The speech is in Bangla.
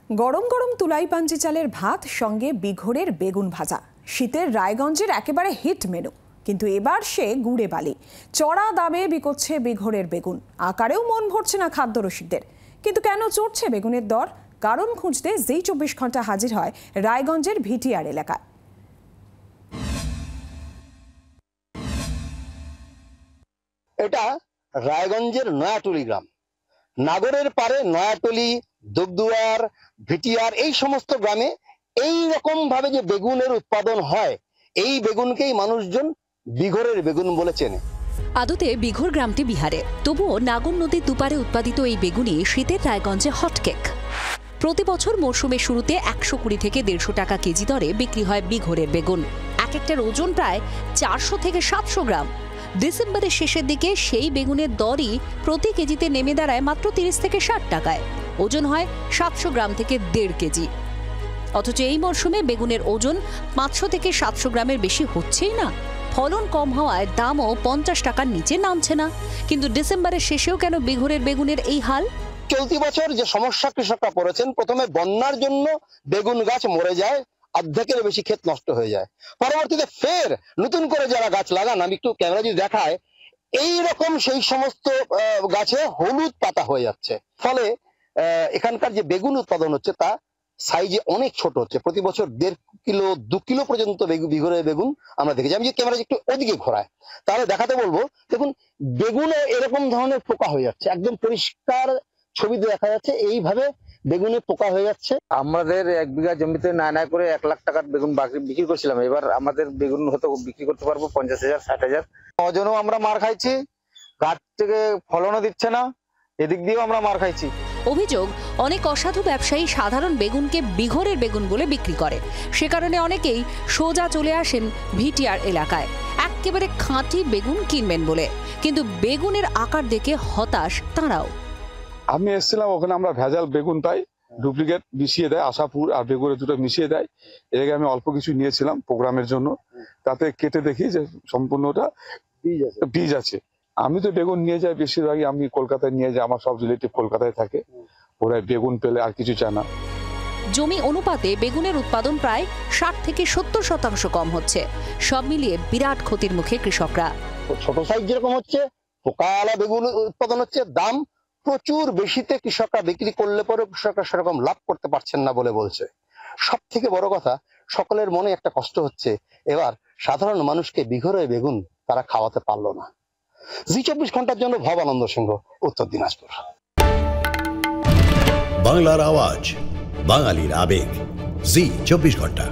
গরম গরম তুলাই পাঞ্জি চালের ভাত সঙ্গে বিঘোরের বেগুন ভাজা শীতের রায়গঞ্জের একেবারে হিট মেনু। কিন্তু এবার সে গুড়ে বালি, চড়া দামে বিকোচ্ছে বিঘোরের বেগুন। আকারেও মন ভরছে না খাদ্য রসিকদের। কিন্তু কেন চড়ছে বেগুনের দর? কারণ খুঁজতে জি 24 ঘন্টা হাজির হয় রায়গঞ্জের ভিটিআর এলাকায়। এটা রায়গঞ্জের নয়াটলি গ্রাম। নাগরের পারে নয়াটলি, দুবদুয়ার, ভিটিআর এই সমস্ত গ্রামে এই রকম ভাবে যে বেগুনের উৎপাদন হয়, এই বেগুনকেই মানুষজন বিঘোরের বেগুন বলে চেনে। আদতে বিঘোর গ্রামটি বিহারে, তবুও নাগর নদীর দুপারে উৎপাদিত এই বেগুনই শীতের রায়গঞ্জে হটকেক। প্রতি বছর মরশুমের শুরুতে 120 থেকে 150 টাকা কেজি দরে বিক্রি হয় বিঘোরের বেগুন। এক একটার ওজন প্রায় 400 থেকে 700 গ্রাম। ডিসেম্বরের শেষের দিকে সেই বেগুনের দরই প্রতি কেজিতে নেমে দাঁড়ায় মাত্র 30 থেকে 60 টাকায়। ওজন হয় 700 গ্রাম থেকে 1.5 কেজি। অথচ এই মরশুমে বেগুনের ওজন 500 থেকে 700 গ্রামের বেশি হচ্ছেই না। ফলন কম হওয়ায় দামও 50 টাকার নিচে নামছে না। কিন্তু ডিসেম্বরের শেষেও কেন বিঘোরের বেগুনের এই হাল? চলতি বছর যে সমস্যা কৃষকরা পড়েছেন, প্রথমে বন্যার জন্য বেগুন গাছ মরে যায়, অর্ধেকের বেশি ক্ষেত নষ্ট হয়ে যায়। পরবর্তীতে ফের নতুন করে যারা গাছ লাগান, আমি একটু ক্যামেরা যদি দেখায়, এই রকম সেই সমস্ত গাছে হলুদ পাতা হয়ে যাচ্ছে। ফলে এখানকার যে বেগুন উৎপাদন হচ্ছে তা সাইজে অনেক ছোট হচ্ছে। প্রতি বছর 1.5 কিলো 2 কিলো পর্যন্ত বিঘোরের বেগুন আমরা দেখেছি। আমি যে ক্যামেরা একটু ওদিকে ঘোরায়, তাহলে দেখাতে বলবো। দেখুন, বেগুনে এরকম ধরনের পোকা হয়ে যাচ্ছে, একদম পরিষ্কার ছবিতে দেখা যাচ্ছে এইভাবে বেগুনে পোকা হয়ে যাচ্ছে। আমাদের 1 বিঘা জমিতে না করে 1 লাখ টাকার বেগুন বিক্রি করছিলাম। এবার আমাদের বেগুন হয়তো বিক্রি করতে পারবো 50,000 60,000। ওজনও আমরা মার খাইছি, গাছ থেকে ফলনও দিচ্ছে না, এদিক দিয়েও আমরা মার খাইছি। অভিযোগ, অনেক অসাধু ব্যবসায়ী সাধারণ বেগুনকে বিঘোরের বেগুন বলে বিক্রি করে। সে কারণে অনেকেই সোজা চলে আসেন ভিটিআর এলাকায় একেবারে খাঁটি বেগুন কিনবেন বলে। কিন্তু বেগুনের আকার দেখে হতাশ তাঁরাও। আমি এসেছিলাম, ওখানে আমরা ভেজাল বেগুন পাই, ডুপ্লিকেট মিশিয়ে দেয়, আশাপুর আর বেগুনের দুটো মিশিয়ে দেয়। এর আগে আমি অল্প কিছু নিয়েছিলাম প্রোগ্রামের জন্য, তাতে কেটে দেখি যে সম্পূর্ণটা বীজ আছে। আমি তো বেগুন নিয়ে যাই বেশিরভাগই, আমি কলকাতায় নিয়ে যাই, আমার সব রিলেটিভ কলকাতায় থাকে, ওরা বেগুন পেলে আর কিছু চায় না। জমি অনুপাতে বেগুনের উৎপাদন প্রায় 60 থেকে 70% কম হচ্ছে। সব মিলিয়ে বিরাট ক্ষতির মুখে কৃষকরা। ছোট সাইজ যেরকম হচ্ছে, পোকাওয়ালা বেগুন উৎপাদন হচ্ছে, দাম প্রচুর বেশিতে কৃষকরা বিক্রি করলে পরে কৃষকরা সেরকম লাভ করতে পারছেন না বলে বলছে। সব থেকে বড় কথা, সকলের মনে একটা কষ্ট হচ্ছে, এবার সাধারণ মানুষকে বিঘোরের বেগুন তারা খাওয়াতে পারলো না। জি 24 ঘন্টার জন্য ভবানন্দ সিংহ, উত্তর দিনাজপুর। বাংলার আওয়াজ, বাঙালির আবেগ, জি 24 ঘন্টা।